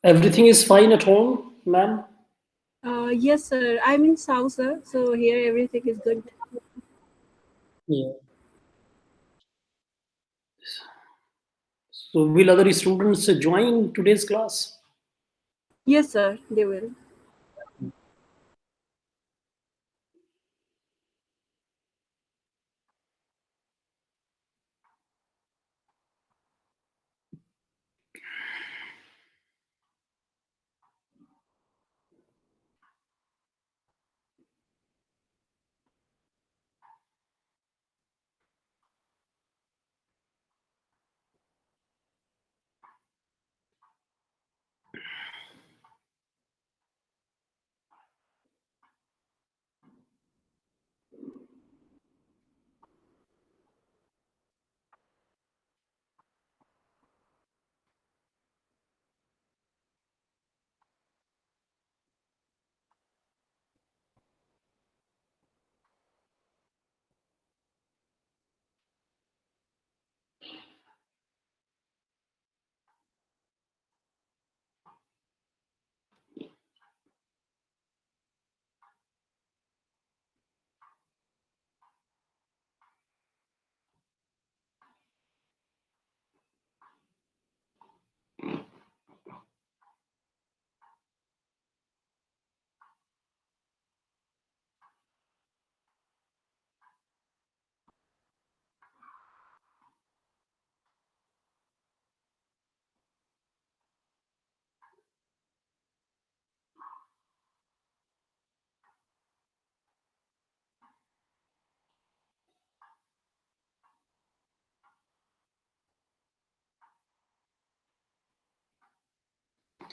Everything is fine at home, ma'am? Yes, sir. I'm in South, sir. So here everything is good. Yeah. So will other students join today's class? Yes, sir. They will.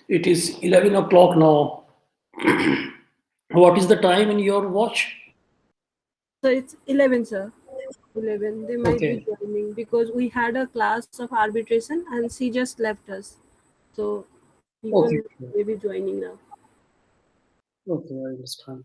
It is 11 o'clock now. What is the time in your watch? So it's 11, sir. 11. They might be Okay. joining because we had a class of arbitration and she just left us. So people Okay. may be joining now. Okay, I understand.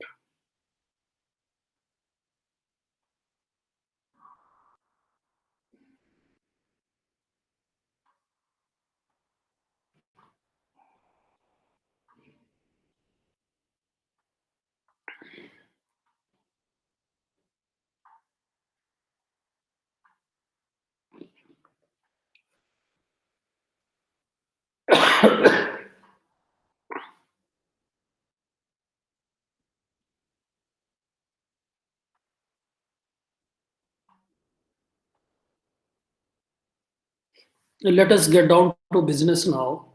Let us get down to business now.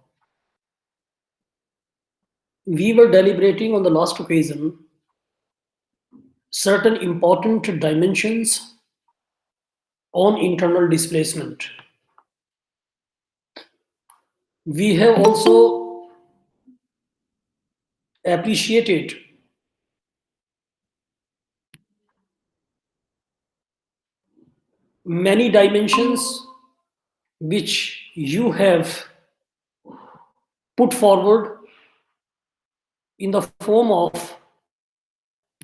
We were deliberating on the last occasion certain important dimensions on internal displacement. We have also appreciated many dimensions which you have put forward in the form of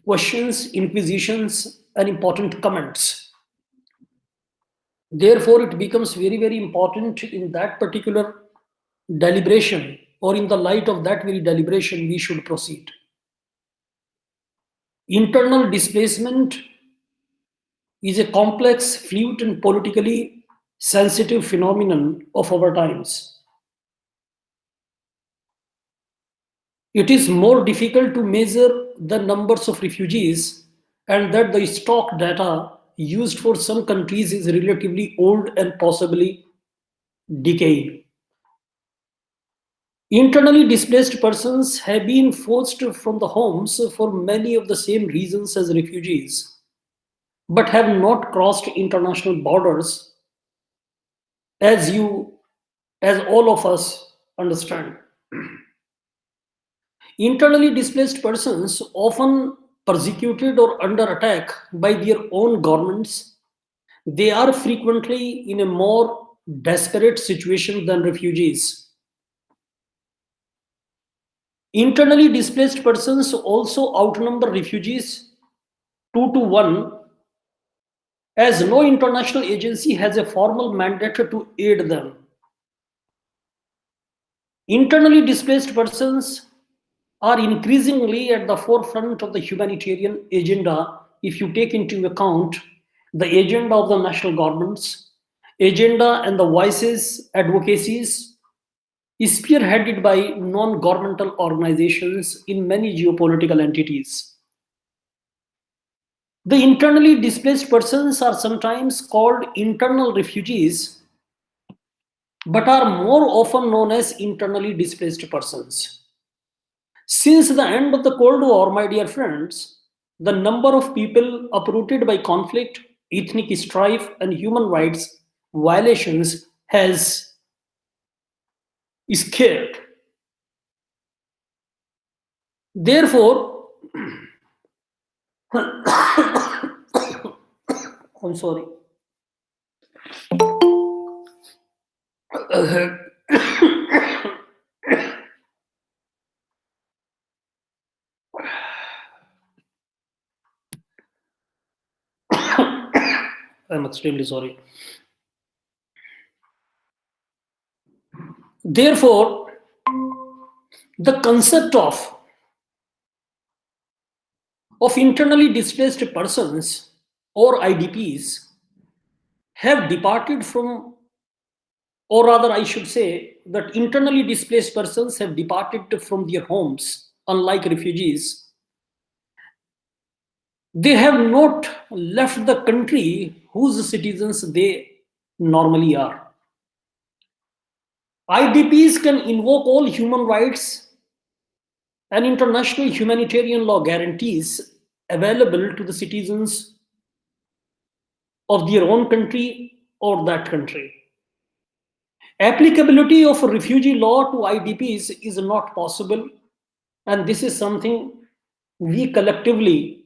questions, inquisitions, and important comments. Therefore, it becomes very, very important in that particular deliberation, or in the light of that very deliberation, we should proceed. Internal displacement is a complex, fluid, and politically sensitive phenomenon of our times. It is more difficult to measure the numbers of refugees, and that the stock data used for some countries is relatively old and possibly decayed. Internally displaced persons have been forced from the homes for many of the same reasons as refugees, but have not crossed international borders as as all of us understand. Internally displaced persons, often persecuted or under attack by their own governments, they are frequently in a more desperate situation than refugees. Internally displaced persons also outnumber refugees 2 to 1 as no international agency has a formal mandate to aid them. Internally displaced persons are increasingly at the forefront of the humanitarian agenda if you take into account the agenda of the national governments, agenda and the voices, advocacies spearheaded by non-governmental organizations in many geopolitical entities. The internally displaced persons are sometimes called internal refugees, but are more often known as internally displaced persons. Since the end of the Cold War, my dear friends, the number of people uprooted by conflict, ethnic strife, and human rights violations has scared. Therefore, I'm sorry. I'm extremely sorry. Therefore, the concept of internally displaced persons or IDPs have departed from, or rather, I should say, that internally displaced persons have departed from their homes, unlike refugees. They have not left the country whose citizens they normally are. IDPs can invoke all human rights and international humanitarian law guarantees available to the citizens of their own country or that country. Applicability of refugee law to IDPs is not possible, and this is something we collectively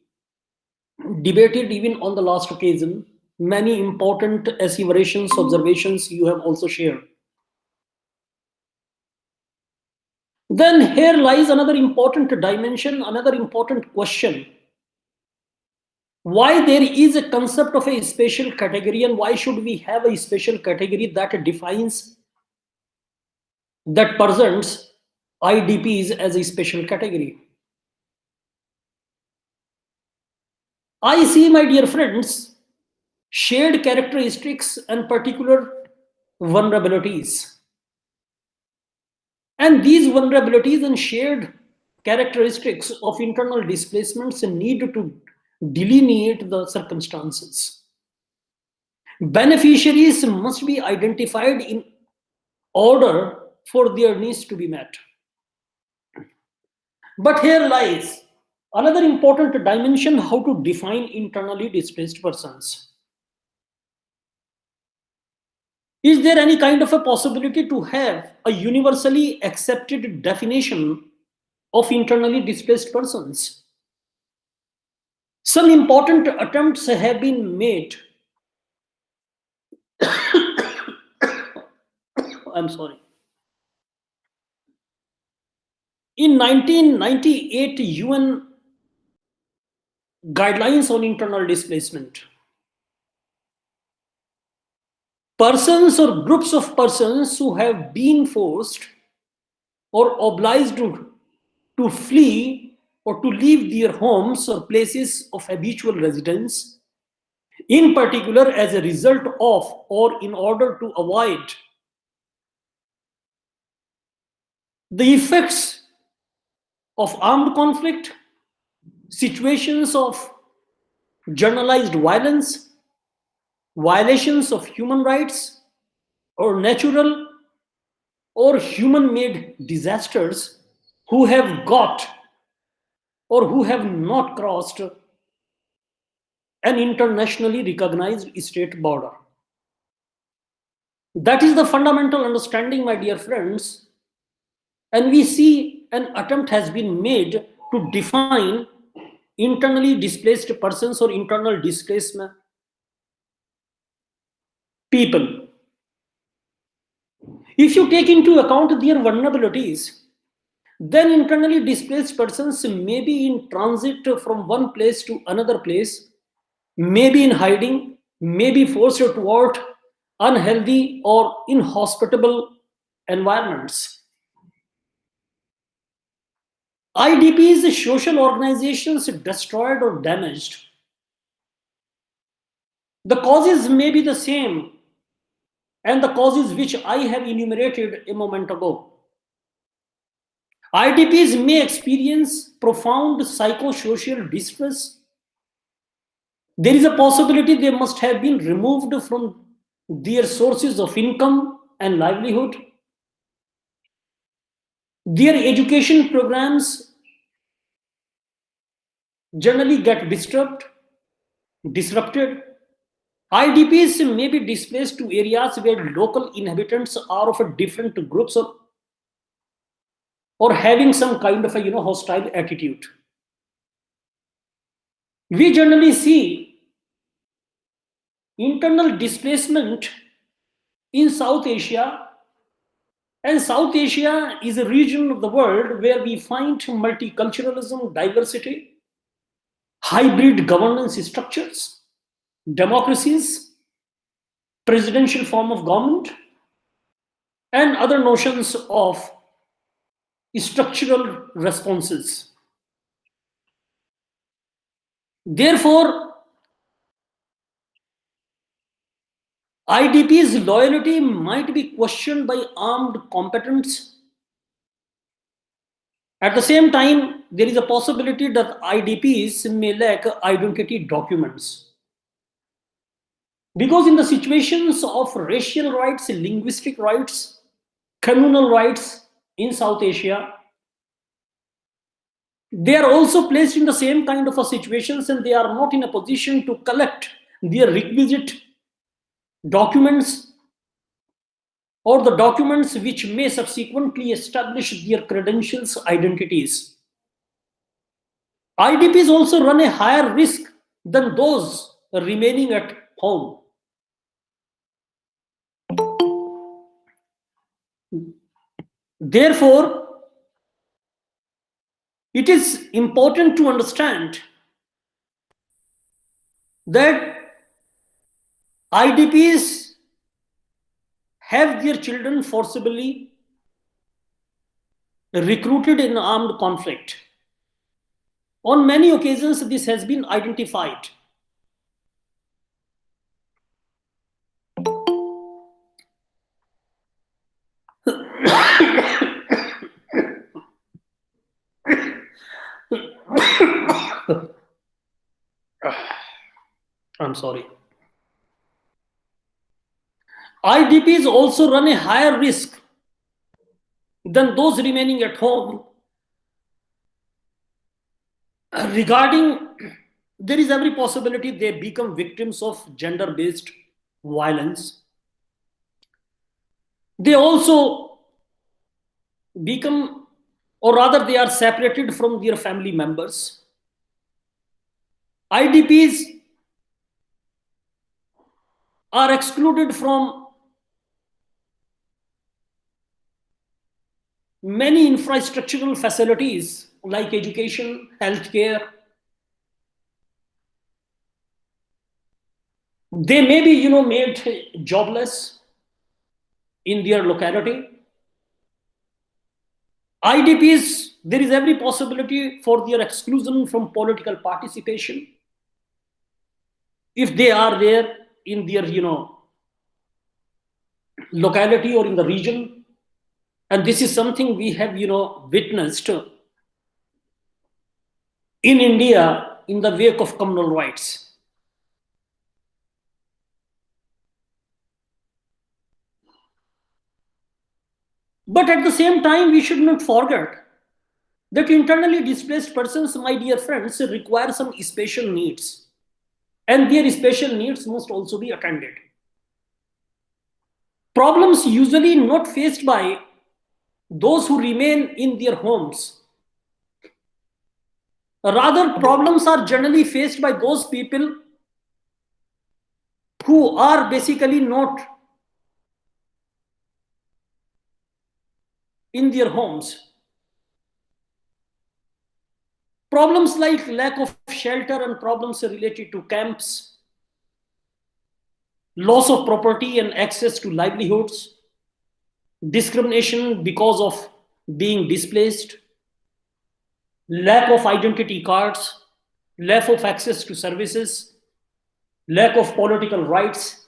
debated even on the last occasion. Many important asseverations, observations you have also shared. Then here lies another important dimension, another important question. Why there is a concept of a special category, and why should we have a special category that defines, that presents IDPs as a special category? I see, my dear friends, shared characteristics and particular vulnerabilities. And these vulnerabilities and shared characteristics of internal displacements need to delineate the circumstances. Beneficiaries must be identified in order for their needs to be met. But here lies another important dimension: how to define internally displaced persons. Is there any kind of a possibility to have a universally accepted definition of internally displaced persons? Some important attempts have been made. I'm sorry. In 1998 UN guidelines on internal displacement, persons or groups of persons who have been forced or obliged to flee or to leave their homes or places of habitual residence, in particular as a result of or in order to avoid the effects of armed conflict, situations of generalized violence, violations of human rights, or natural or human made disasters, who have got or who have not crossed an internationally recognized state border. That is the fundamental understanding, my dear friends. And we see an attempt has been made to define internally displaced persons or internal displaced people. If you take into account their vulnerabilities, then internally displaced persons may be in transit from one place to another place, maybe in hiding, may be forced toward unhealthy or inhospitable environments. IDPs, social organizations destroyed or damaged. The causes may be the same, and the causes which I have enumerated a moment ago. IDPs may experience profound psychosocial distress. There is a possibility they must have been removed from their sources of income and livelihood. Their education programs generally get disrupted. IDPs may be displaced to areas where local inhabitants are of a different groups or having some kind of a hostile attitude. We generally see internal displacement in South Asia, and South Asia is a region of the world where we find multiculturalism, diversity, hybrid governance structures, democracies, presidential form of government, and other notions of structural responses. Therefore, IDP's loyalty might be questioned by armed combatants. At the same time, there is a possibility that IDPs may lack identity documents. Because in the situations of racial rights, linguistic rights, communal rights in South Asia, they are also placed in the same kind of a situations, and they are not in a position to collect their requisite documents or the documents which may subsequently establish their credentials, identities. IDPs also run a higher risk than those remaining at home. Therefore, it is important to understand that IDPs have their children forcibly recruited in armed conflict. On many occasions, this has been identified. I'm sorry. IDPs also run a higher risk than those remaining at home regarding there is every possibility they become victims of gender based violence. They also become, or rather they are separated from their family members. IDPs are excluded from many infrastructural facilities like education, healthcare. They may be made jobless in their locality. IDPs, there is every possibility for their exclusion from political participation if they are there in their locality or in the region. And this is something we have witnessed in India in the wake of communal rights. But at the same time, we should not forget that internally displaced persons, my dear friends, require some special needs. And their special needs must also be attended. Problems usually not faced by those who remain in their homes. Rather, problems are generally faced by those people who are basically not in their homes. Problems like lack of shelter and problems related to camps, loss of property and access to livelihoods, discrimination because of being displaced, lack of identity cards, lack of access to services, lack of political rights,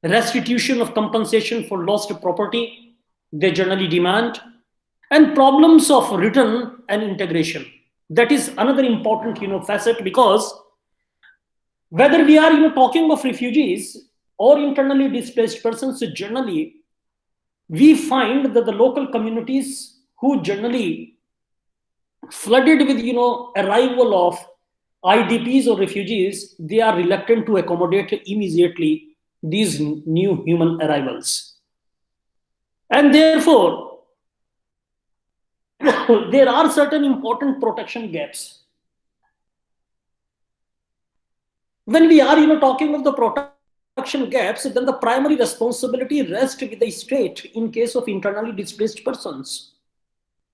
restitution of compensation for lost property, they generally demand, and problems of return and integration. That is another important facet, because whether we are talking of refugees or internally displaced persons, generally we find that the local communities who generally flooded with arrival of IDPs or refugees, they are reluctant to accommodate immediately these new human arrivals, and therefore there are certain important protection gaps. When we are talking of the protection gaps, then the primary responsibility rests with the state in case of internally displaced persons.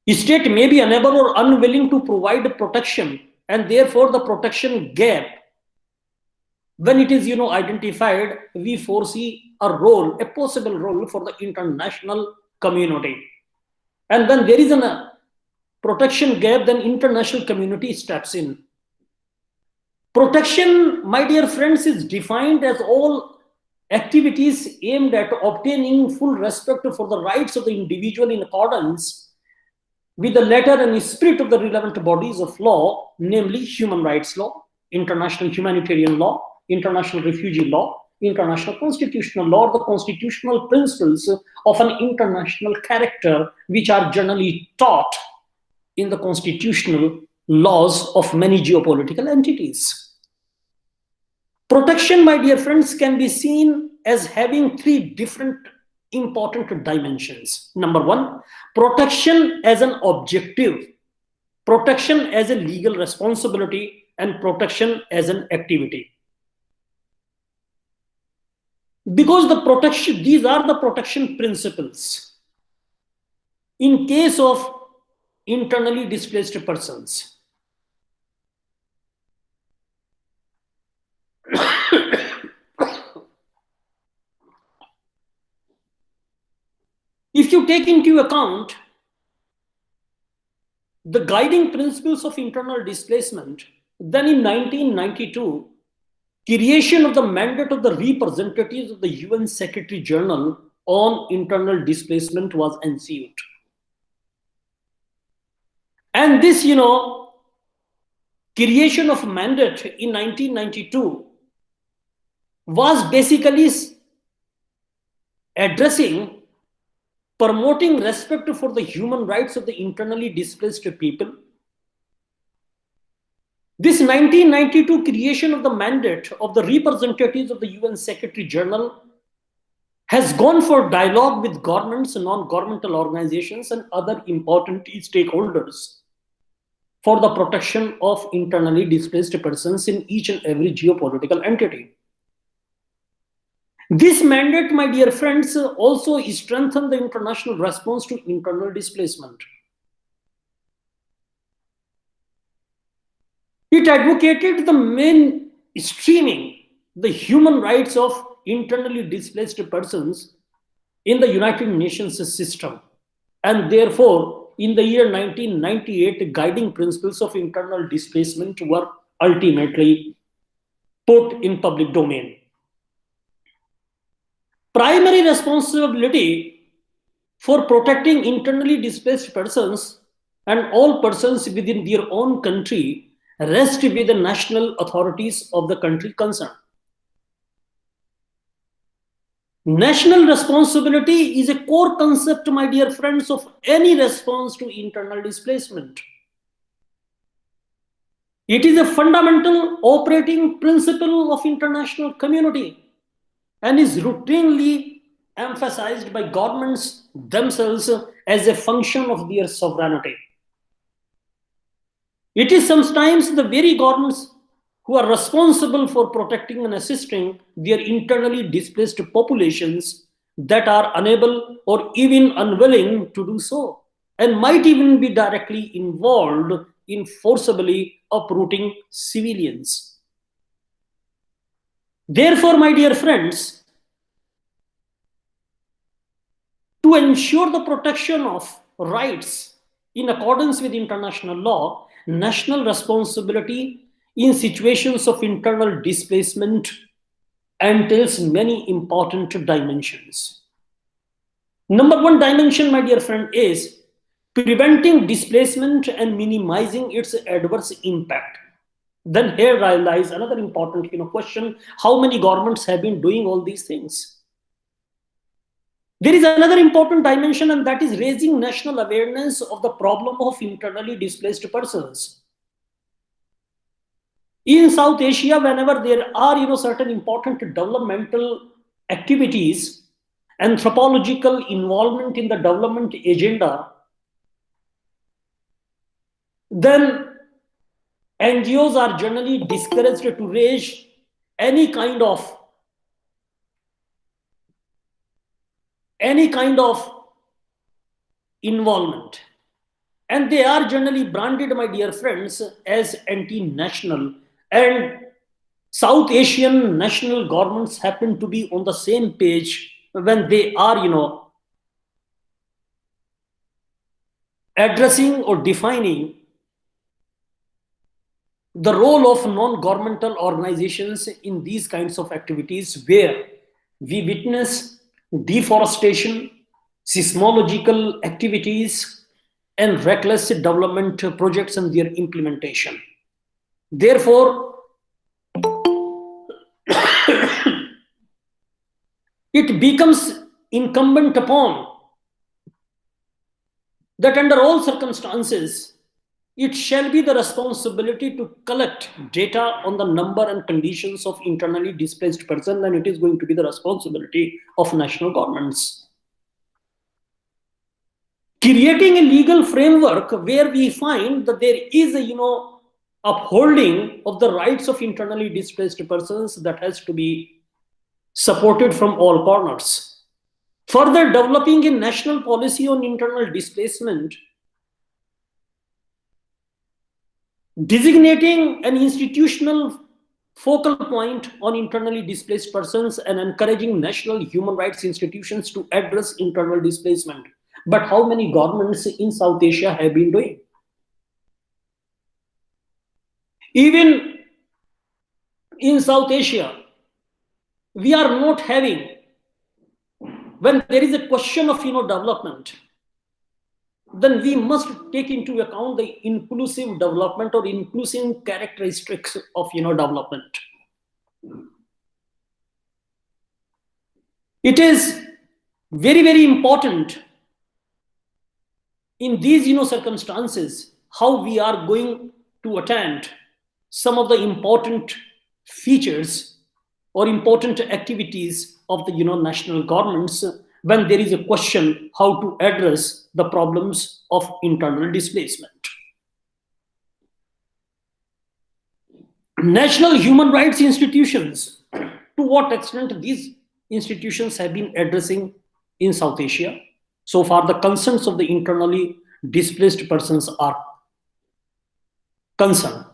The state may be unable or unwilling to provide protection, and therefore the protection gap, when it is identified, we foresee a possible role for the international community. And when there is a protection gap, then international community steps in. Protection, my dear friends, is defined as all activities aimed at obtaining full respect for the rights of the individual in accordance with the letter and spirit of the relevant bodies of law, namely human rights law, international humanitarian law, international refugee law, international constitutional law, or the constitutional principles of an international character, which are generally taught in the constitutional laws of many geopolitical entities. Protection, my dear friends, can be seen as having three different important dimensions. Number one, protection as an objective, protection as a legal responsibility, and protection as an activity. Because these are the protection principles in case of internally displaced persons. If you take into account the guiding principles of internal displacement, then in 1992, creation of the mandate of the representatives of the UN Secretary General on internal displacement was ensued. And this, creation of mandate in 1992 was basically addressing, promoting respect for the human rights of the internally displaced people. This 1992 creation of the mandate of the representatives of the UN Secretary General has gone for dialogue with governments and non-governmental organizations and other important stakeholders for the protection of internally displaced persons in each and every geopolitical entity. This mandate, my dear friends, also strengthened the international response to internal displacement. It advocated the mainstreaming the human rights of internally displaced persons in the United Nations system, and therefore in the year 1998, guiding principles of internal displacement were ultimately put in public domain. Primary responsibility for protecting internally displaced persons and all persons within their own country rests with the national authorities of the country concerned. National responsibility is a core concept, my dear friends, of any response to internal displacement. It is a fundamental operating principle of international community and is routinely emphasized by governments themselves as a function of their sovereignty. It is sometimes the very governments who are responsible for protecting and assisting their internally displaced populations that are unable or even unwilling to do so, and might even be directly involved in forcibly uprooting civilians. Therefore, my dear friends, to ensure the protection of rights in accordance with international law, national responsibility in situations of internal displacement entails many important dimensions. Number one dimension, my dear friend, is preventing displacement and minimizing its adverse impact. Then here lies another important question: how many governments have been doing all these things? There is another important dimension, and that is raising national awareness of the problem of internally displaced persons. In South Asia, whenever there are certain important developmental activities, anthropological involvement in the development agenda, then NGOs are generally discouraged to raise any kind of involvement, and they are generally branded, my dear friends, as anti-national. And South Asian national governments happen to be on the same page when they are addressing or defining the role of non-governmental organizations in these kinds of activities, where we witness deforestation, seismological activities, and reckless development projects and their implementation. Therefore, it becomes incumbent upon that under all circumstances, it shall be the responsibility to collect data on the number and conditions of internally displaced persons, and it is going to be the responsibility of national governments. Creating a legal framework where we find that there is a upholding of the rights of internally displaced persons, that has to be supported from all corners. Further developing a national policy on internal displacement, designating an institutional focal point on internally displaced persons, and encouraging national human rights institutions to address internal displacement. But how many governments in South Asia have been doing? Even in South Asia, we are not having, when there is a question of development, then we must take into account the inclusive development or inclusive characteristics of development. It is very, very important in these circumstances how we are going to attend some of the important features or important activities of the national governments when there is a question how to address the problems of internal displacement. National human rights institutions, to what extent these institutions have been addressing in South Asia? So far, the concerns of the internally displaced persons are concerned.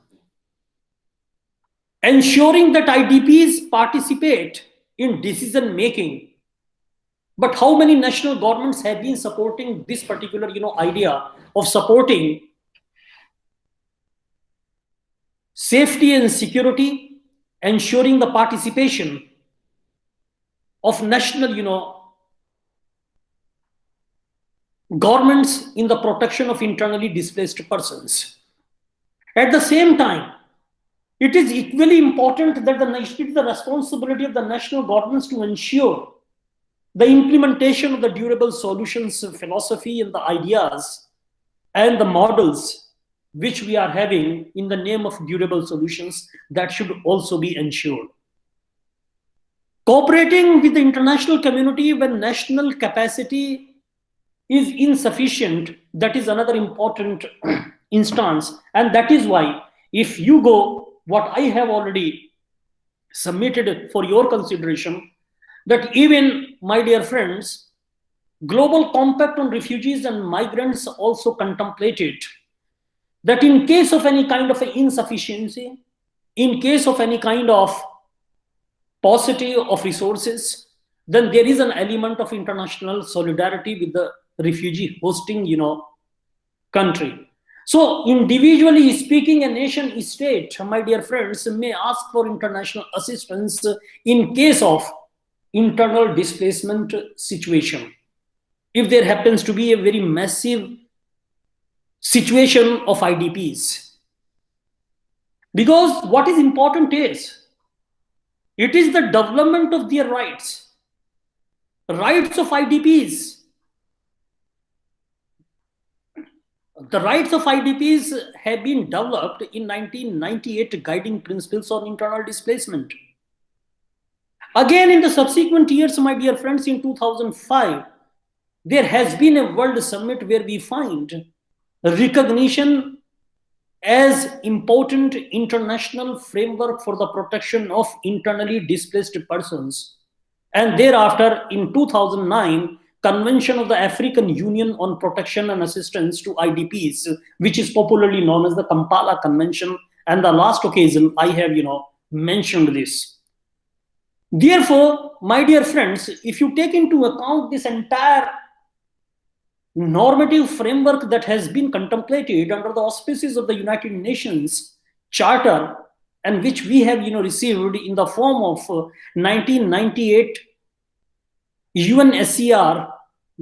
Ensuring that IDPs participate in decision making. But how many national governments have been supporting this particular idea of supporting safety and security, ensuring the participation of national governments in the protection of internally displaced persons? At the same time, it is equally important that it is the responsibility of the national governments to ensure the implementation of the durable solutions philosophy and the ideas and the models which we are having in the name of durable solutions, that should also be ensured. Cooperating with the international community when national capacity is insufficient, that is another important instance. And that is why, if you go, what I have already submitted for your consideration, that even, my dear friends, Global Compact on Refugees and Migrants also contemplated that in case of any kind of insufficiency, in case of any kind of paucity of resources, then there is an element of international solidarity with the refugee hosting, country. So, individually speaking, a nation state, my dear friends, may ask for international assistance in case of internal displacement situation. If there happens to be a very massive situation of IDPs, because what is important is it is the development of their rights of IDPs. The rights of IDPs have been developed in 1998 guiding principles on internal displacement. Again, in the subsequent years, my dear friends, in 2005, there has been a world summit where we find recognition as important international framework for the protection of internally displaced persons. And thereafter, in 2009, Convention of the African Union on Protection and Assistance to IDPs, which is popularly known as the Kampala Convention. And the last occasion I have, mentioned this. Therefore, my dear friends, if you take into account this entire normative framework that has been contemplated under the auspices of the United Nations Charter, and which we have received in the form of 1998 UNSCR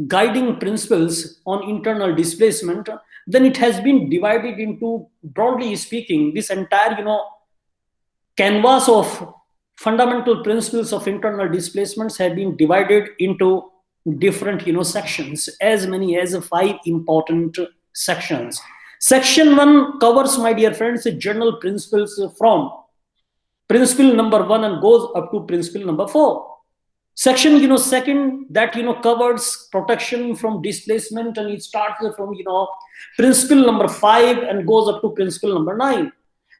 guiding principles on internal displacement, then it has been divided into, broadly speaking, this entire canvas of fundamental principles of internal displacements have been divided into different sections, as many as 5 important sections. Section 1 covers, my dear friends, general principles from principle number 1 and goes up to principle number 4. Section second, that covers protection from displacement, and it starts from principle number 5 and goes up to principle number 9.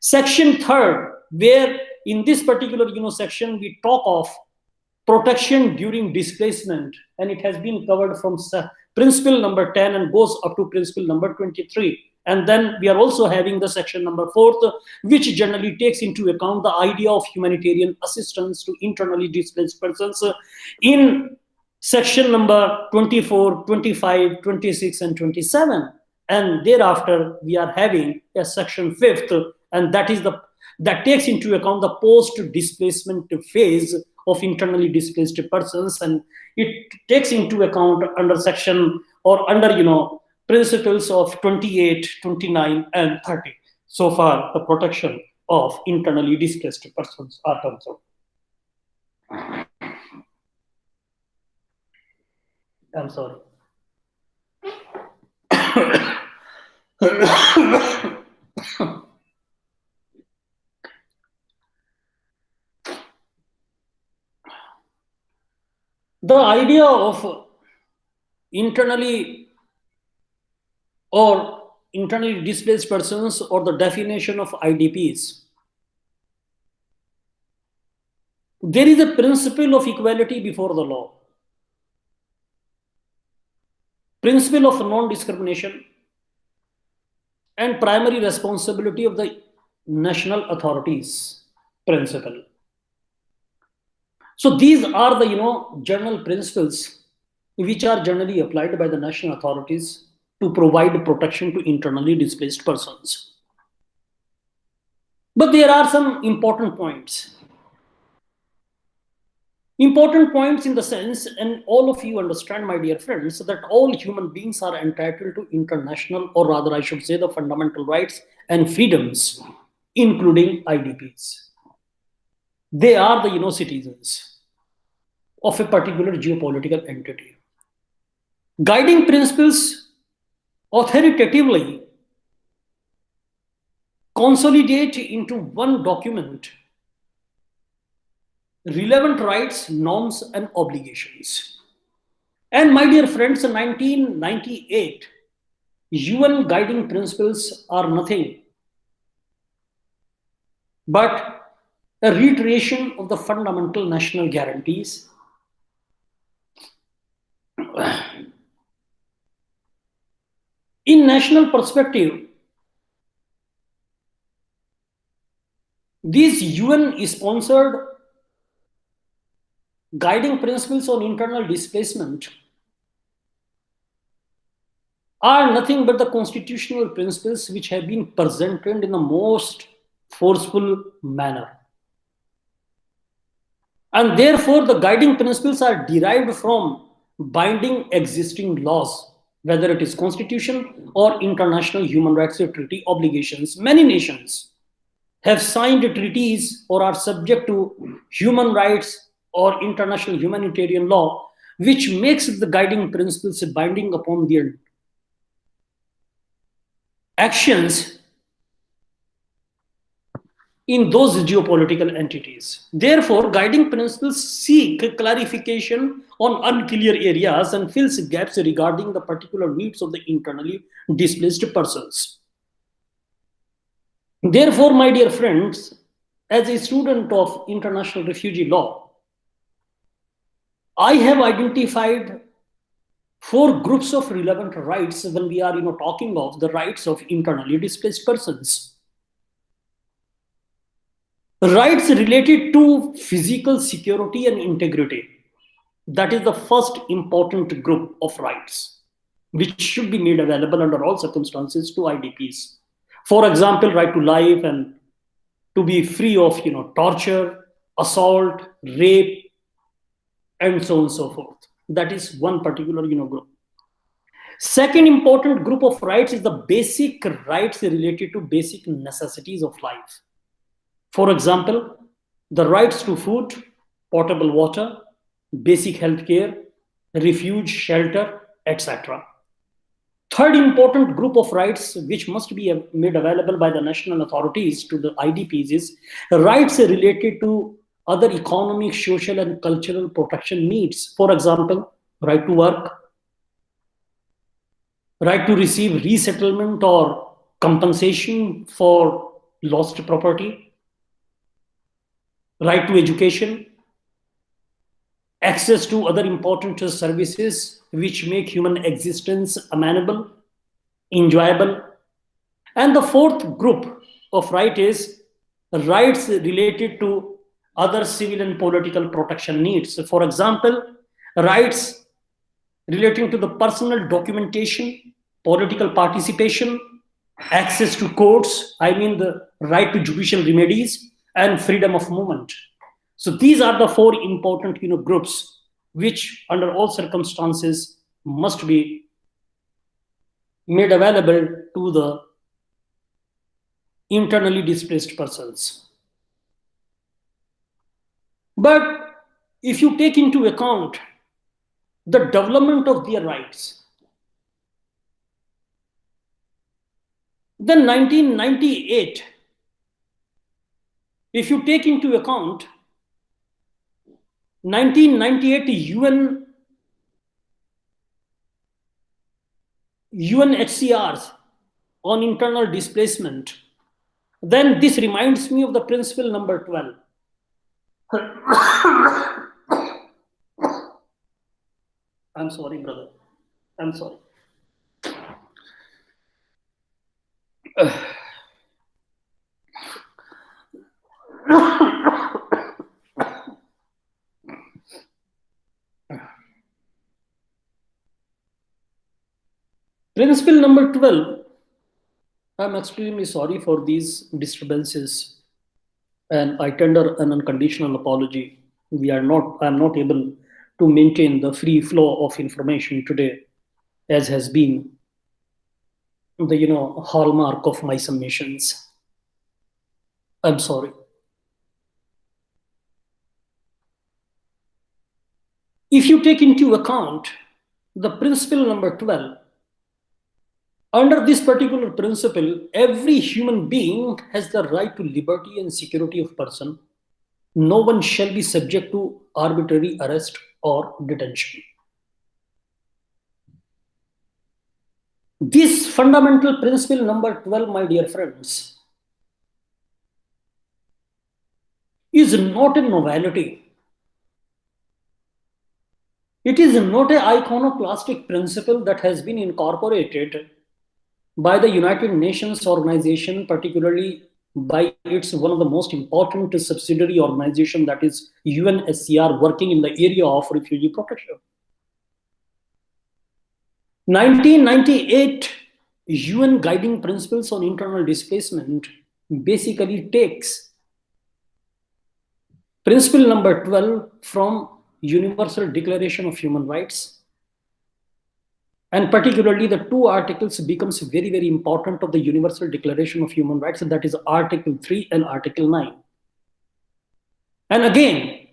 Section 3rd, where in this particular section we talk of protection during displacement, and it has been covered from principle number 10 and goes up to principle number 23. And then we are also having the section number 4, which generally takes into account the idea of humanitarian assistance to internally displaced persons in section number 24, 25, 26, and 27. And thereafter, we are having a section 5th, and that takes into account the post-displacement phase of internally displaced persons, and it takes into account under section or under principles of 28, 29, and 30. So far, the protection of internally displaced persons are concerned. I'm sorry. The idea of internally displaced persons, or the definition of IDPs, there is a principle of equality before the law, principle of non-discrimination, and primary responsibility of the national authorities principle. So these are the general principles which are generally applied by the national authorities to provide protection to internally displaced persons. But there are some important points. Important points in the sense, and all of you understand, my dear friends, that all human beings are entitled to international, or rather I should say the fundamental rights and freedoms, including IDPs. They are the citizens of a particular geopolitical entity. Guiding principles authoritatively consolidate into one document relevant rights, norms, and obligations. And my dear friends, in 1998, UN guiding principles are nothing but a reiteration of the fundamental national guarantees in national perspective. These UN sponsored guiding principles on internal displacement are nothing but the constitutional principles which have been presented in the most forceful manner. And therefore, the guiding principles are derived from binding existing laws, whether it is constitution or international human rights treaty obligations. Many nations have signed treaties or are subject to human rights or international humanitarian law, which makes the guiding principles binding upon their actions in those geopolitical entities. Therefore, guiding principles seek clarification on unclear areas and fills gaps regarding the particular needs of the internally displaced persons. Therefore, my dear friends, as a student of international refugee law, I have identified four groups of relevant rights when we are talking of the rights of internally displaced persons. Rights related to physical security and integrity. That is the first important group of rights, which should be made available under all circumstances to IDPs. For example, right to life and to be free of torture, assault, rape, and so on and so forth. That is one particular group. Second important group of rights is the basic rights related to basic necessities of life. For example, the rights to food, potable water, basic health care, refuge, shelter, etc. Third important group of rights which must be made available by the national authorities to the IDPs is rights related to other economic, social, and cultural protection needs. For example, right to work, right to receive resettlement or compensation for lost property, right to education, access to other important services which make human existence amenable, enjoyable. And the fourth group of right is rights related to other civil and political protection needs. For example, rights relating to the personal documentation, political participation, access to courts, I mean the right to judicial remedies, and freedom of movement. So these are the four important groups which under all circumstances must be made available to the internally displaced persons. But if you take into account the development of their rights, then 1998, if you take into account 1998 UNHCRs on internal displacement, then this reminds me of the principle number 12. I'm sorry, brother. I'm sorry. Principle number 12. I'm extremely sorry for these disturbances and I tender an unconditional apology. I'm not able to maintain the free flow of information today, as has been the hallmark of my submissions. I'm sorry. If you take into account the principle number 12, under this particular principle, every human being has the right to liberty and security of person. No one shall be subject to arbitrary arrest or detention. This fundamental principle number 12, my dear friends, is not a novelty. It is not an iconoclastic principle that has been incorporated by the United Nations organization, particularly by its one of the most important subsidiary organization, that is UNHCR, working in the area of refugee protection. 1998 UN Guiding Principles on Internal Displacement basically takes principle number 12 from Universal Declaration of Human Rights, and particularly the two articles becomes very, very important of the Universal Declaration of Human Rights, and that is Article 3 and Article 9. And again,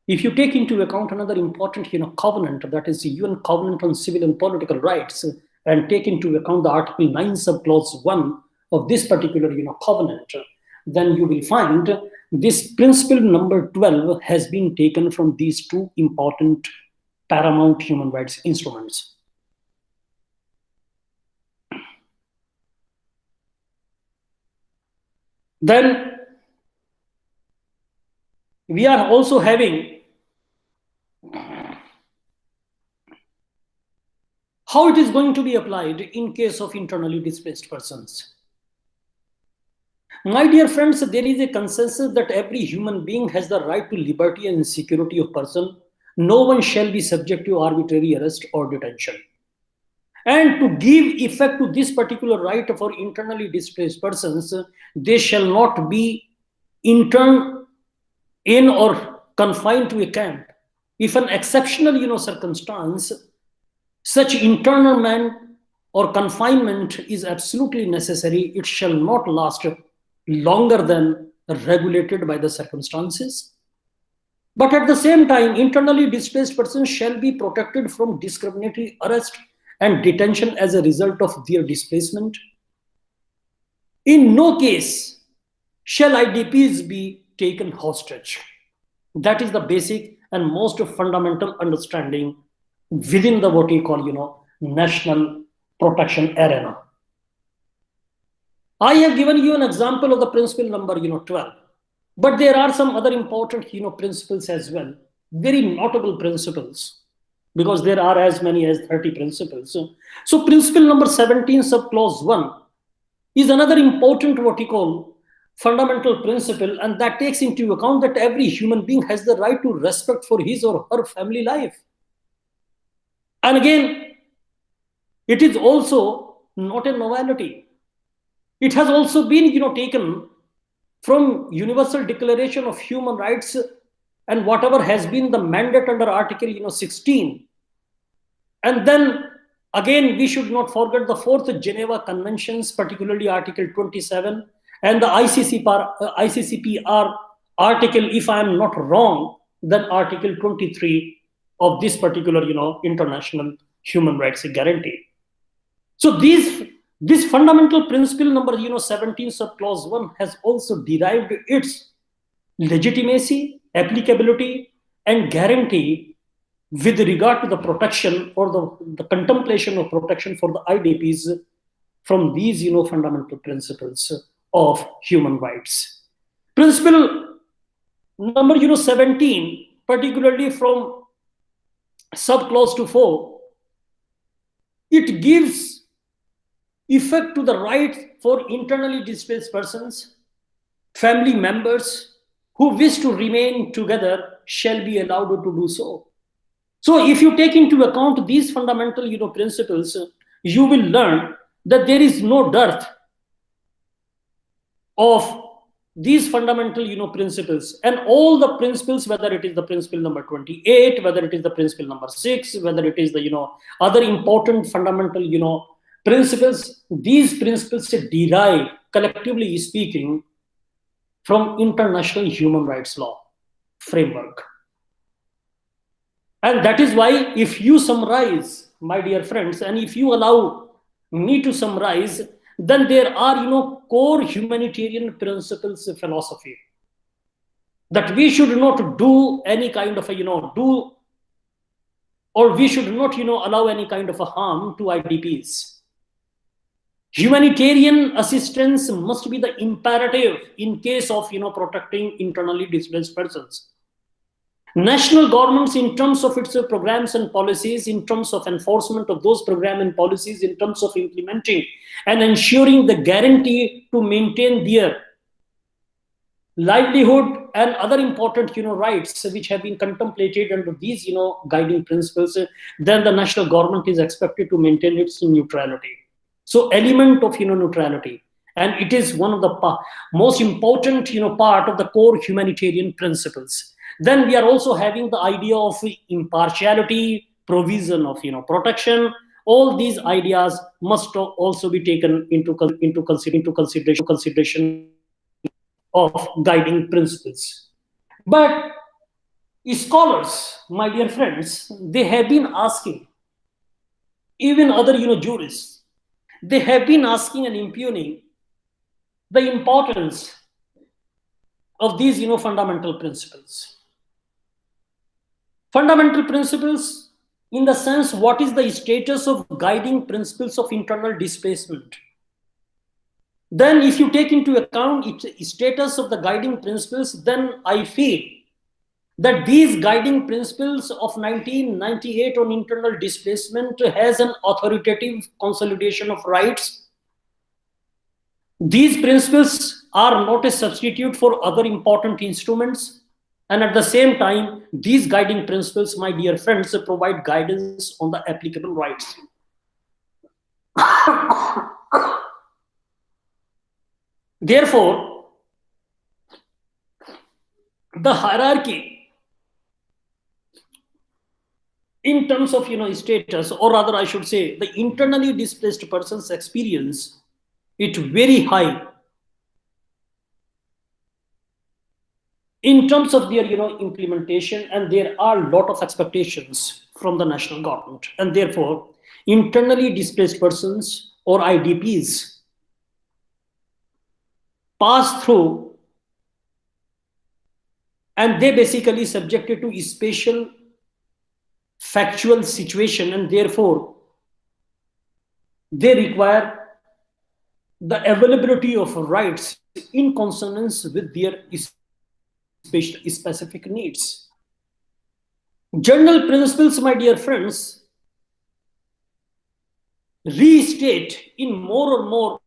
if you take into account another important covenant, that is the UN Covenant on Civil and Political Rights, and take into account the Article 9 subclause 1 of this particular covenant, then you will find this principle number 12 has been taken from these two important paramount human rights instruments. Then we are also having how it is going to be applied in case of internally displaced persons. My dear friends, there is a consensus that every human being has the right to liberty and security of person. No one shall be subject to arbitrary arrest or detention. And to give effect to this particular right for internally displaced persons, they shall not be interned in or confined to a camp. If an exceptional circumstance, such internment or confinement is absolutely necessary, it shall not last longer than regulated by the circumstances. But at the same time, internally displaced persons shall be protected from discriminatory arrest and detention as a result of their displacement. In no case shall IDPs be taken hostage. That is the basic and most fundamental understanding within the what you call national protection arena. I have given you an example of the principle number 12, but there are some other important principles as well, very notable principles, because there are as many as 30 principles. So principle number 17 subclause 1 is another important what you call fundamental principle, and that takes into account that every human being has the right to respect for his or her family life. And again, it is also not a novelty. It has also been taken from Universal Declaration of Human Rights and whatever has been the mandate under Article 16. And then again, we should not forget the fourth Geneva Conventions, particularly Article 27 and the ICCPR article, if I am not wrong, then Article 23 of this particular international human rights guarantee. So this fundamental principle number 17 subclause 1 has also derived its legitimacy, applicability, and guarantee with regard to the protection or the contemplation of protection for the IDPs from these fundamental principles of human rights. Principle number 17, particularly from subclause 4, it gives effect to the right for internally displaced persons, family members who wish to remain together shall be allowed to do so. So if you take into account these fundamental principles, you will learn that there is no dearth of these fundamental principles, and all the principles, whether it is the principle number 28, whether it is the principle number 6, whether it is the other important fundamental principles, these principles derive, collectively speaking, from international human rights law framework. And that is why, if you summarize, my dear friends, and if you allow me to summarize, then there are core humanitarian principles of philosophy that we should not do any kind of we should not allow any kind of a harm to IDPs. Humanitarian assistance must be the imperative in case of protecting internally displaced persons. National governments, in terms of its programs and policies, in terms of enforcement of those programs and policies, in terms of implementing and ensuring the guarantee to maintain their livelihood, and other important rights which have been contemplated under these guiding principles, then the national government is expected to maintain its neutrality. So element of neutrality, and it is one of the most important part of the core humanitarian principles. Then we are also having the idea of impartiality, provision of protection. All these ideas must also be taken into consideration of guiding principles. But scholars, my dear friends, they have been asking, even other jurists, they have been asking and impugning the importance of these fundamental principles. Fundamental principles, in the sense, what is the status of guiding principles of internal displacement? Then if you take into account its status of the guiding principles, then I feel that these guiding principles of 1998 on internal displacement has an authoritative consolidation of rights. These principles are not a substitute for other important instruments, and at the same time, these guiding principles, my dear friends, provide guidance on the applicable rights. Therefore, the hierarchy in terms of status, or rather I should say the internally displaced person's experience, it very high in terms of their implementation, and there are a lot of expectations from the national government, and therefore internally displaced persons or IDPs pass through, and they basically subjected to a special factual situation, and therefore they require the availability of rights in consonance with their specific needs. General principles, my dear friends, restate in more or more,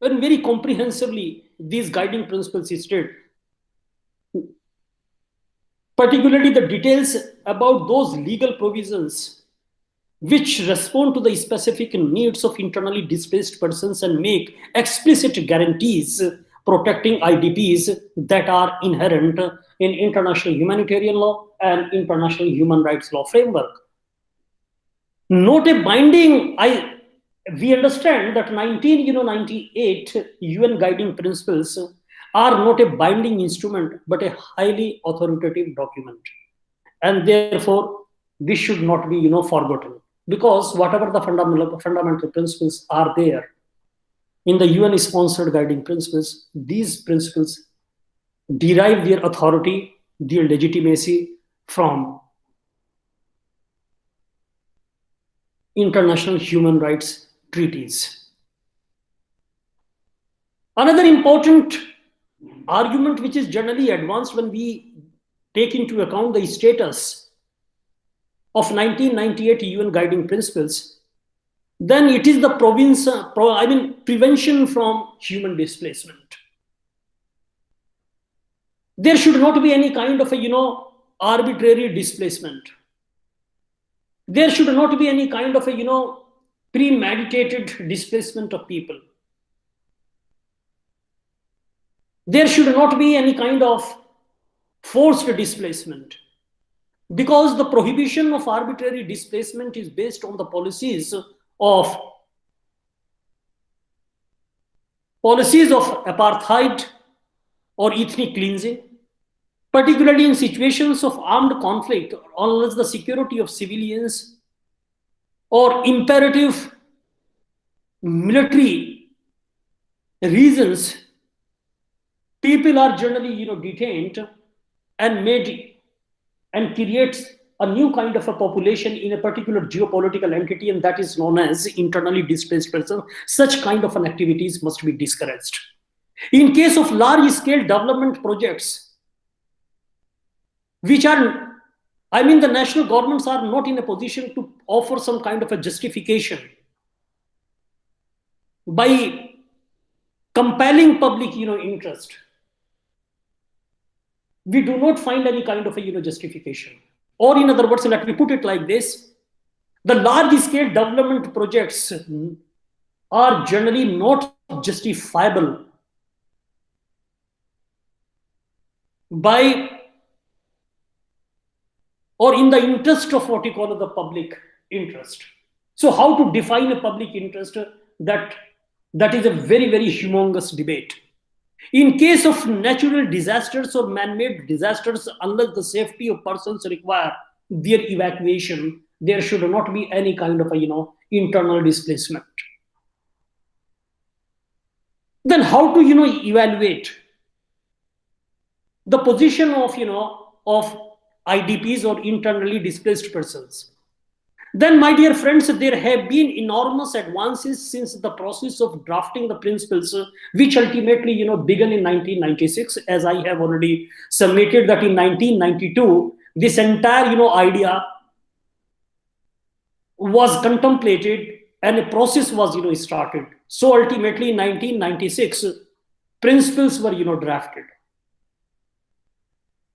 and very comprehensively these guiding principles state, particularly the details about those legal provisions which respond to the specific needs of internally displaced persons and make explicit guarantees protecting IDPs that are inherent in international humanitarian law and international human rights law framework. Not a binding, we understand that 1998 UN guiding principles are not a binding instrument, but a highly authoritative document. And therefore, this should not be forgotten, because whatever the fundamental principles are there in the UN sponsored guiding principles, these principles derive their authority, their legitimacy from international human rights treaties. Another important argument which is generally advanced when we take into account the status of 1998 UN guiding principles, then it is the prevention from human displacement. There should not be any kind of arbitrary displacement. There should not be any kind of premeditated displacement of people. There should not be any kind of forced displacement, because the prohibition of arbitrary displacement is based on the policies of apartheid or ethnic cleansing, particularly in situations of armed conflict, unless the security of civilians or imperative military reasons, people are generally detained and made and creates a new kind of a population in a particular geopolitical entity, and that is known as internally displaced person. Such kind of an activities must be discouraged. In case of large scale development projects, which are, the national governments are not in a position to offer some kind of a justification by compelling public interest, we do not find any kind of a justification. Or in other words, let me put it like this: the large scale development projects are generally not justifiable by or in the interest of what you call the public interest. So how to define a public interest? That is a very, very humongous debate. In case of natural disasters or man-made disasters, unless the safety of persons require their evacuation, there should not be any kind of a internal displacement. Then how to evaluate the position of IDPs or internally displaced persons? Then, my dear friends, there have been enormous advances since the process of drafting the principles, which ultimately began in 1996. As I have already submitted that in 1992, this entire idea was contemplated and a process was started. So ultimately in 1996, principles were drafted.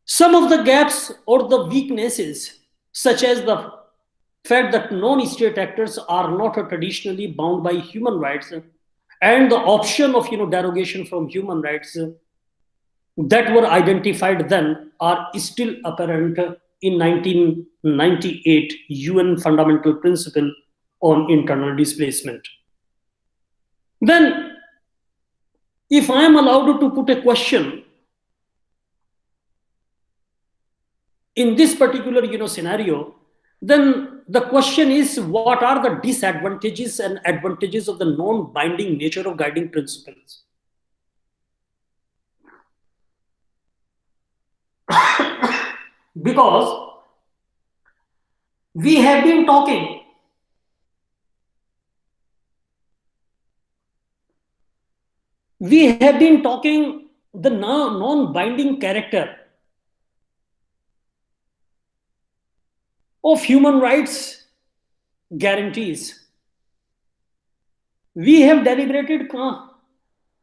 Some of the gaps or the weaknesses, such as the fact that non-state actors are not traditionally bound by human rights, and the option of derogation from human rights that were identified then, are still apparent in 1998 UN Fundamental Principle on Internal Displacement. Then, if I am allowed to put a question in this particular scenario, then the question is, what are the disadvantages and advantages of the non-binding nature of guiding principles? Because we have been talking the non-binding character of human rights guarantees. We have deliberated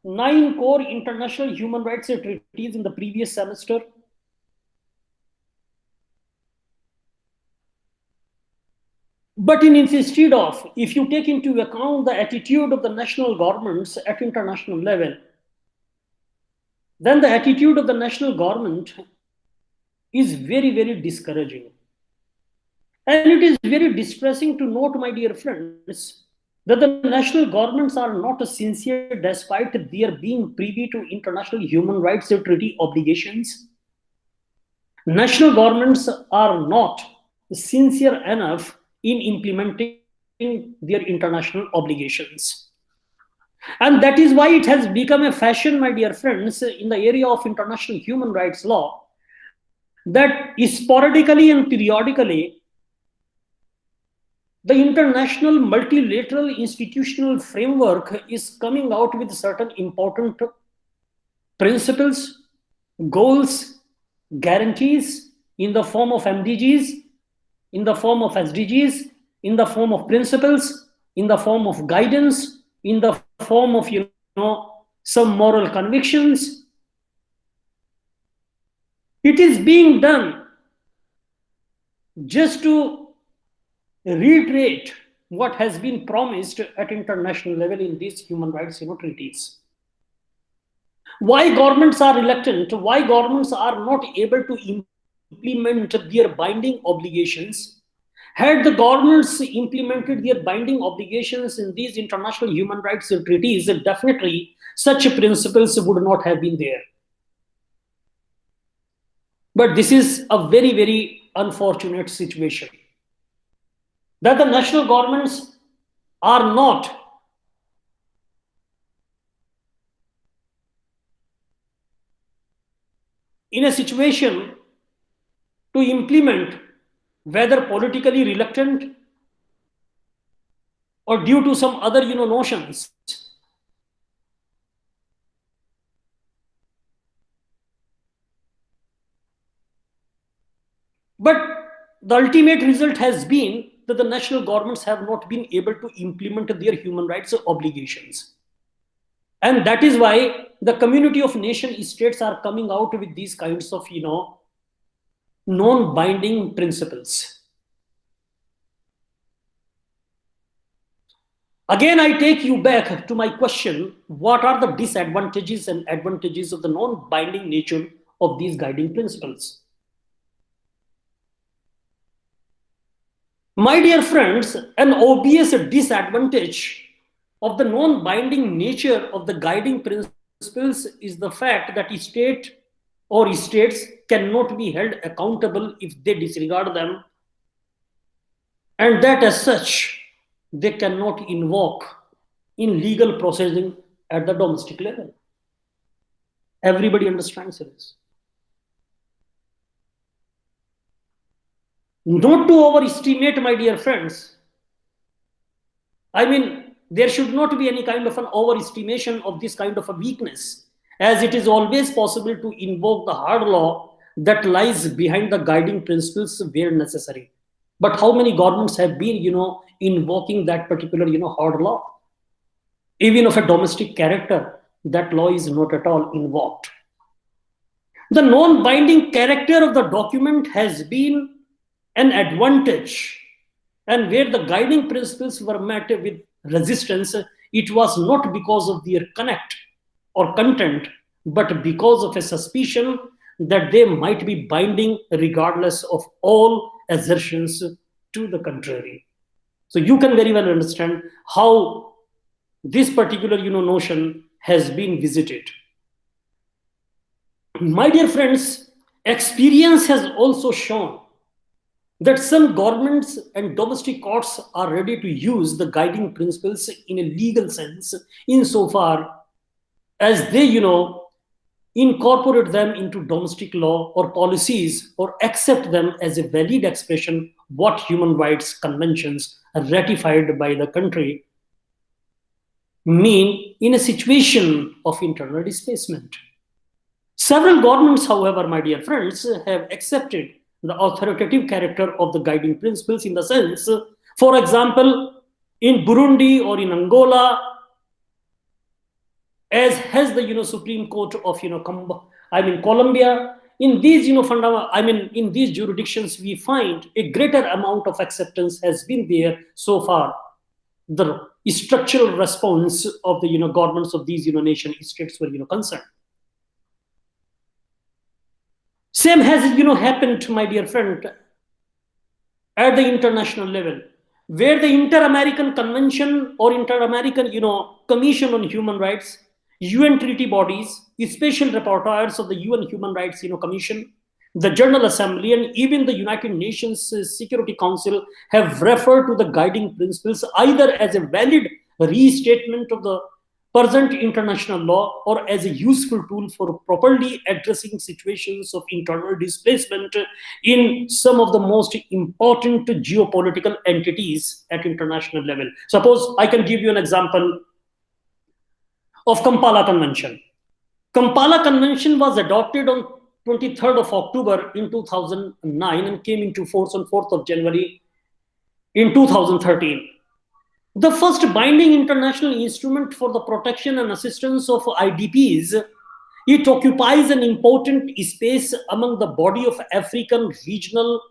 9 core international human rights treaties in the previous semester. But instead of, if you take into account the attitude of the national governments at international level, then the attitude of the national government is very, very discouraging. And it is very distressing to note, my dear friends, that the national governments are not sincere despite their being privy to international human rights treaty obligations. National governments are not sincere enough in implementing their international obligations. And that is why it has become a fashion, my dear friends, in the area of international human rights law, that sporadically and periodically the international multilateral institutional framework is coming out with certain important principles, goals, guarantees in the form of MDGs, in the form of SDGs, in the form of principles, in the form of guidance, in the form of some moral convictions. It is being done just to reiterate what has been promised at international level in these human rights treaties. Why governments are reluctant, why governments are not able to implement their binding obligations? Had the governments implemented their binding obligations in these international human rights treaties, definitely such principles would not have been there. But this is a very, very unfortunate situation, that the national governments are not in a situation to implement, whether politically reluctant or due to some other notions. But the ultimate result has been that the national governments have not been able to implement their human rights obligations. And that is why the community of nation states are coming out with these kinds of, non-binding principles. Again, I take you back to my question: what are the disadvantages and advantages of the non-binding nature of these guiding principles? My dear friends, an obvious disadvantage of the non-binding nature of the guiding principles is the fact that state or states cannot be held accountable if they disregard them, and that as such they cannot invoke in legal processing at the domestic level. Everybody understands this. Not to overestimate, my dear friends. I mean, there should not be any kind of an overestimation of this kind of a weakness, as it is always possible to invoke the hard law that lies behind the guiding principles where necessary. But how many governments have been, invoking that particular, hard law? Even of a domestic character, that law is not at all invoked. The non-binding character of the document has been an advantage, and where the guiding principles were met with resistance, it was not because of their connect or content, but because of a suspicion that they might be binding regardless of all assertions to the contrary. So you can very well understand how this particular notion has been visited. My dear friends, experience has also shown that some governments and domestic courts are ready to use the guiding principles in a legal sense insofar as they incorporate them into domestic law or policies, or accept them as a valid expression what human rights conventions ratified by the country mean in a situation of internal displacement. Several governments, however, my dear friends, have accepted the authoritative character of the guiding principles in the sense, for example, in Burundi or in Angola, as has the Supreme Court of Colombia. In these in these jurisdictions, we find a greater amount of acceptance has been there so far. The structural response of the governments of these nation states were concerned. Same has happened, my dear friend, at the international level, where the Inter-American Convention or Inter-American Commission on Human Rights, UN treaty bodies, special rapporteurs of the UN Human Rights Commission, the General Assembly, and even the United Nations Security Council have referred to the guiding principles either as a valid restatement of the present international law or as a useful tool for properly addressing situations of internal displacement in some of the most important geopolitical entities at international level. Suppose I can give you an example of Kampala Convention. Kampala Convention was adopted on 23rd of October in 2009 and came into force on 4th of January in 2013. The first binding international instrument for the protection and assistance of IDPs, it occupies an important space among the body of African regional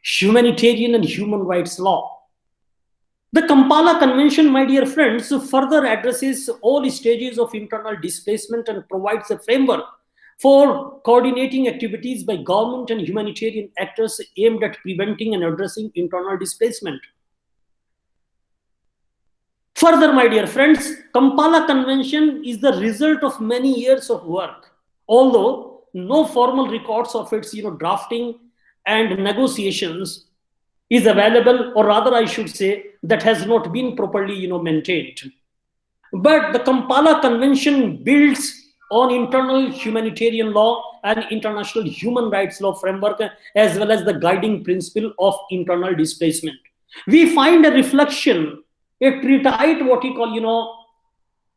humanitarian and human rights law. The Kampala Convention, my dear friends, further addresses all stages of internal displacement and provides a framework for coordinating activities by government and humanitarian actors aimed at preventing and addressing internal displacement. Further, my dear friends, Kampala Convention is the result of many years of work, although no formal records of its drafting and negotiations is available, or rather I should say that has not been properly maintained. But the Kampala Convention builds on internal humanitarian law and international human rights law framework, as well as the guiding principle of internal displacement. We find a reflection, a tripartite, what you call,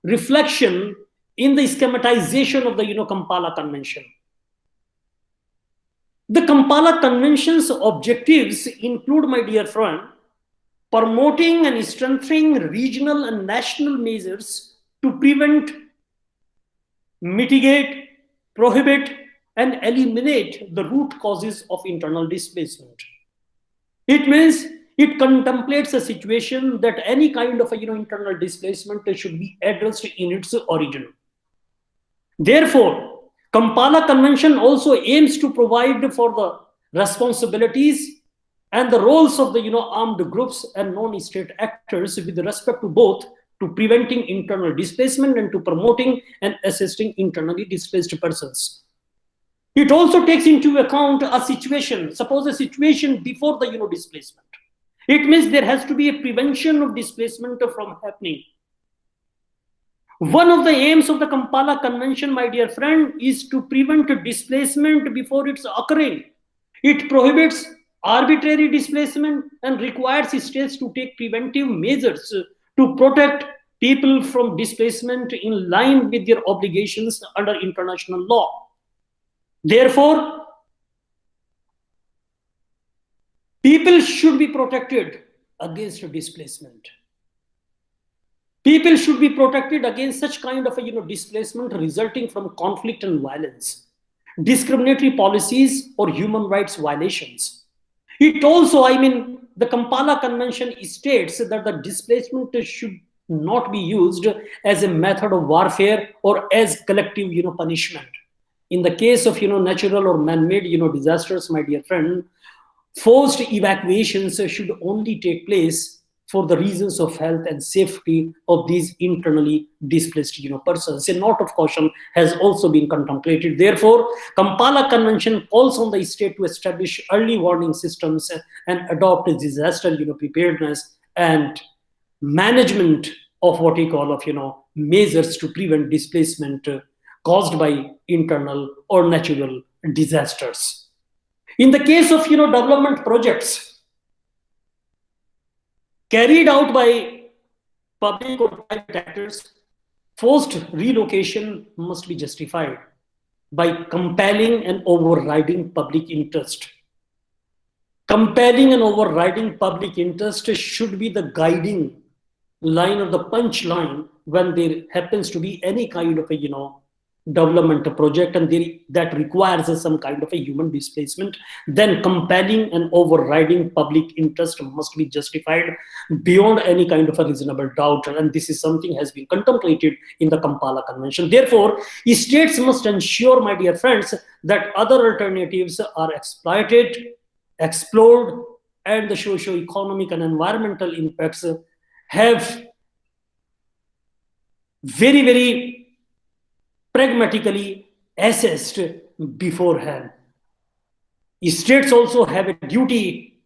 reflection in the schematization of the, Kampala Convention. The Kampala Convention's objectives include, my dear friend, promoting and strengthening regional and national measures to prevent mitigate, prohibit, and eliminate the root causes of internal displacement. It means it contemplates a situation that any kind of internal displacement should be addressed in its origin. Therefore, Kampala Convention also aims to provide for the responsibilities and the roles of the armed groups and non-state actors with respect to both to preventing internal displacement and to promoting and assisting internally displaced persons. It also takes into account a situation, suppose a situation before the displacement. It means there has to be a prevention of displacement from happening. One of the aims of the Kampala Convention, my dear friend, is to prevent displacement before it's occurring. It prohibits arbitrary displacement and requires states to take preventive measures to protect people from displacement in line with their obligations under international law. Therefore, people should be protected against displacement. People should be protected against such kind of displacement resulting from conflict and violence, discriminatory policies, or human rights violations. It also, the Kampala Convention states that the displacement should not be used as a method of warfare or as collective punishment. In the case of natural or man-made disasters, my dear friend, forced evacuations should only take place for the reasons of health and safety of these internally displaced persons. A note of caution has also been contemplated. Therefore, Kampala Convention calls on the state to establish early warning systems and adopt disaster preparedness and management of what we call measures to prevent displacement caused by internal or natural disasters. In the case of development projects carried out by public or private actors, forced relocation must be justified by compelling and overriding public interest. Compelling and overriding public interest should be the guiding line or the punchline when there happens to be any kind of a development project and that requires some kind of a human displacement, then compelling and overriding public interest must be justified beyond any kind of a reasonable doubt, and this is something has been contemplated in the Kampala Convention. Therefore, states must ensure, my dear friends, that other alternatives are exploited, explored, and the socio-economic and environmental impacts have very pragmatically assessed beforehand. States also have a duty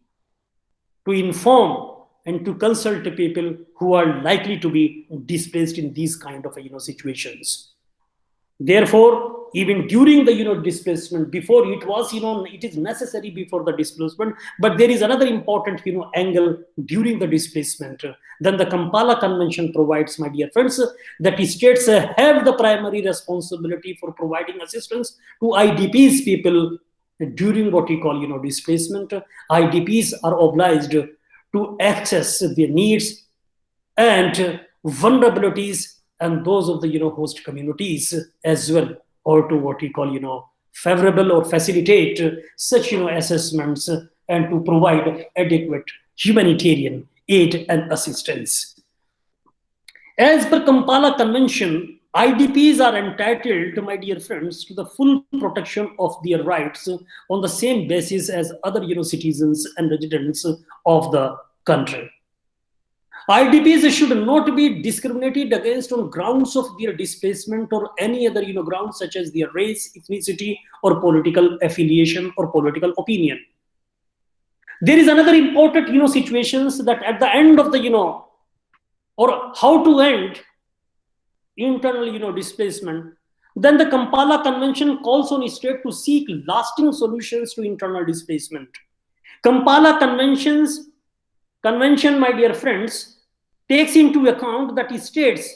to inform and to consult people who are likely to be displaced in these kind of situations. Therefore, even during the displacement, before it was it is necessary before the displacement, but there is another important angle during the displacement. Then the Kampala Convention provides, my dear friends, that states have the primary responsibility for providing assistance to IDPs people during what we call displacement. IDPs are obliged to access their needs and vulnerabilities and those of the host communities as well, or to what we call favorable or facilitate such assessments and to provide adequate humanitarian aid and assistance. As per Kampala Convention, IDPs are entitled, my dear friends, to the full protection of their rights on the same basis as other citizens and residents of the country. IDPs should not be discriminated against on grounds of their displacement or any other grounds such as their race, ethnicity, or political affiliation or political opinion. There is another important situations that at the end of the or how to end internal displacement, then the Kampala Convention calls on state to seek lasting solutions to internal displacement. Kampala Convention, my dear friends, takes into account that states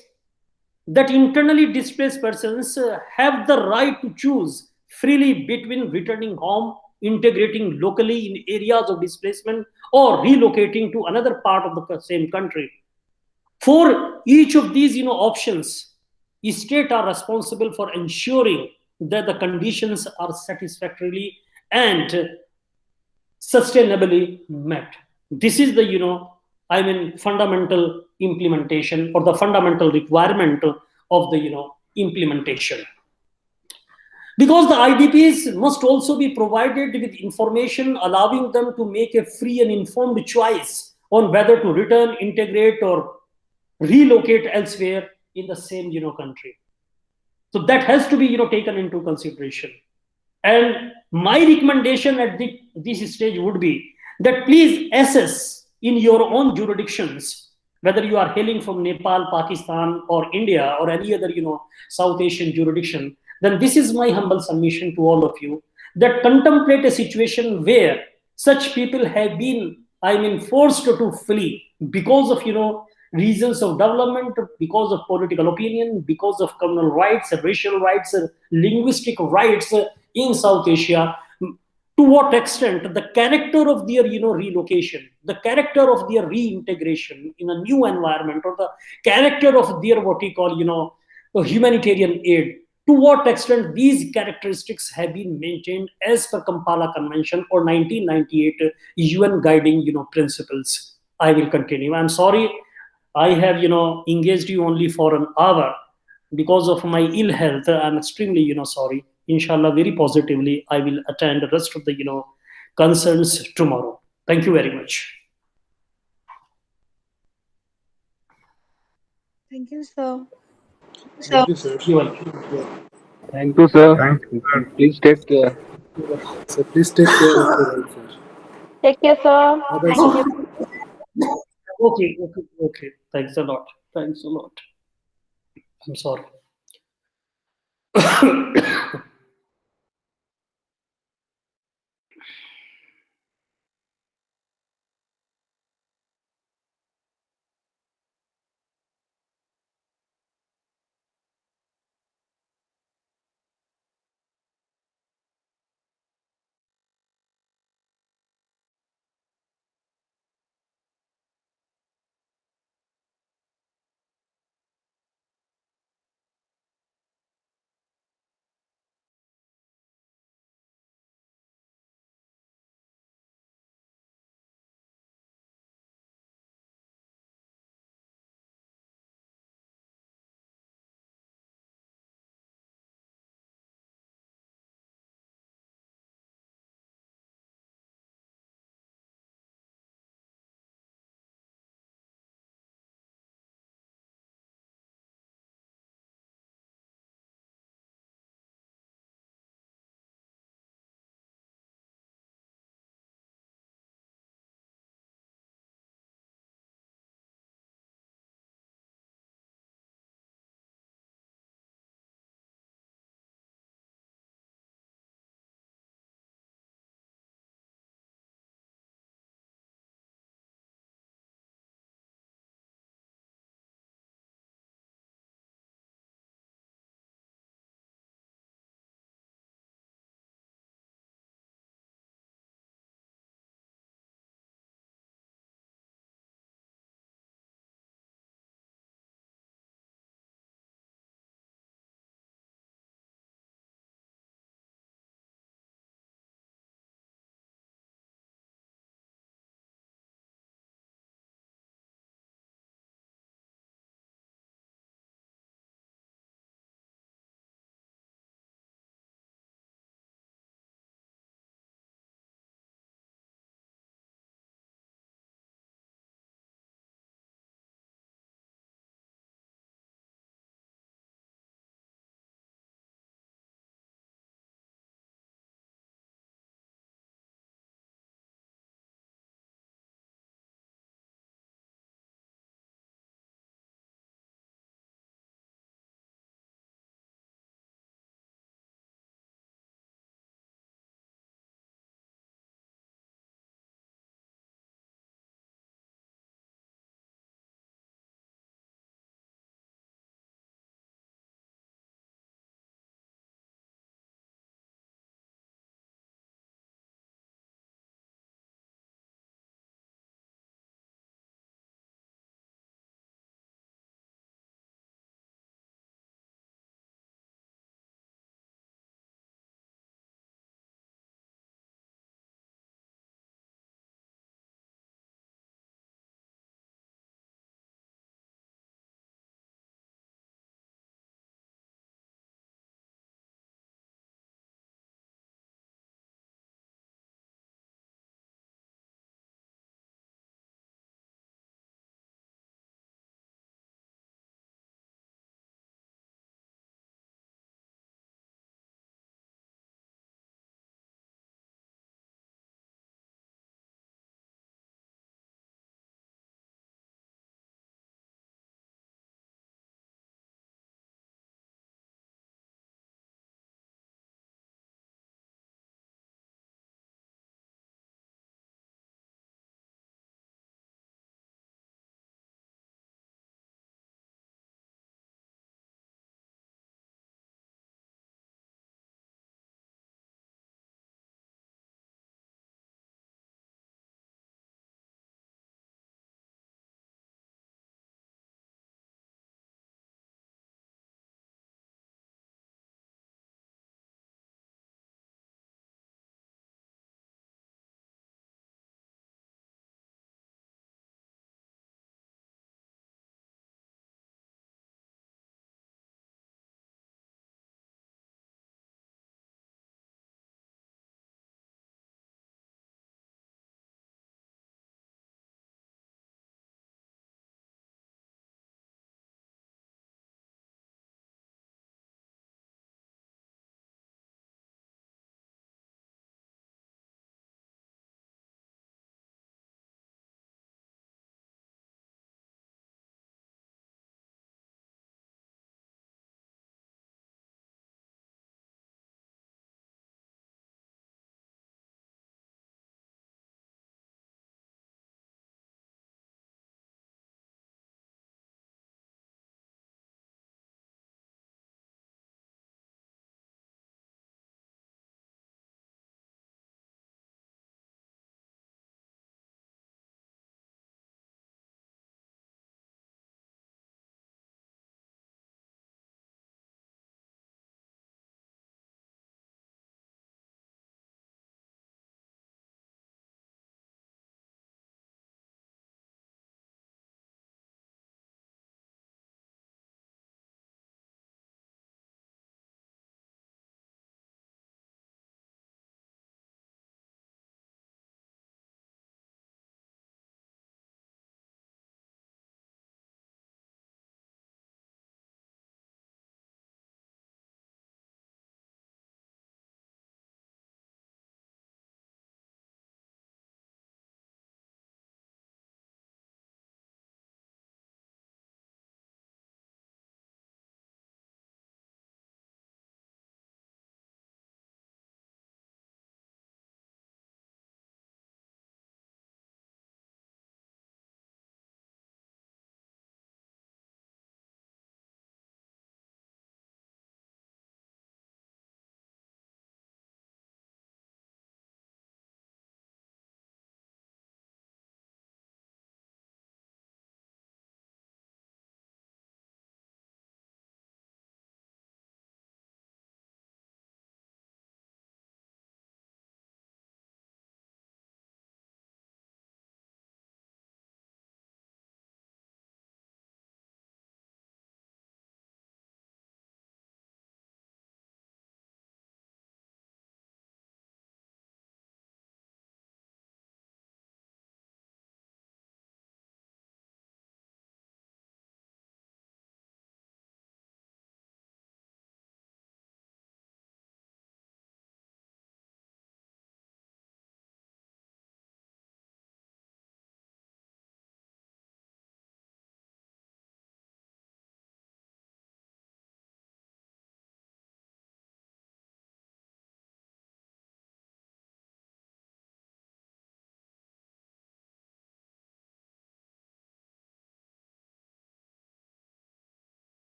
that internally displaced persons have the right to choose freely between returning home, integrating locally in areas of displacement, or relocating to another part of the same country. For each of these options, states are responsible for ensuring that the conditions are satisfactorily and sustainably met. This is the, fundamental implementation or the fundamental requirement of the, implementation. Because the IDPs must also be provided with information allowing them to make a free and informed choice on whether to return, integrate, or relocate elsewhere in the same, country. So that has to be, taken into consideration. And my recommendation at this stage would be that please assess in your own jurisdictions, whether you are hailing from Nepal, Pakistan, or India, or any other, South Asian jurisdiction. Then this is my humble submission to all of you, that contemplate a situation where such people have been, forced to flee because of, reasons of development, because of political opinion, because of communal rights, racial rights, linguistic rights in South Asia. To what extent the character of their, relocation, the character of their reintegration in a new environment, or the character of their what we call, humanitarian aid, to what extent these characteristics have been maintained as per Kampala Convention or 1998 UN guiding, principles. I will continue. I'm sorry, I have, engaged you only for an hour because of my ill health. I'm extremely, sorry. Inshallah, very positively, I will attend the rest of the, concerns tomorrow. Thank you very much. Thank you, sir. Thank you, sir. You're welcome. Thank you, sir. Please take care. So please take care of your health, sir. Take care, sir. Bye-bye, Thank sir. you. Okay. Thanks a lot. I'm sorry.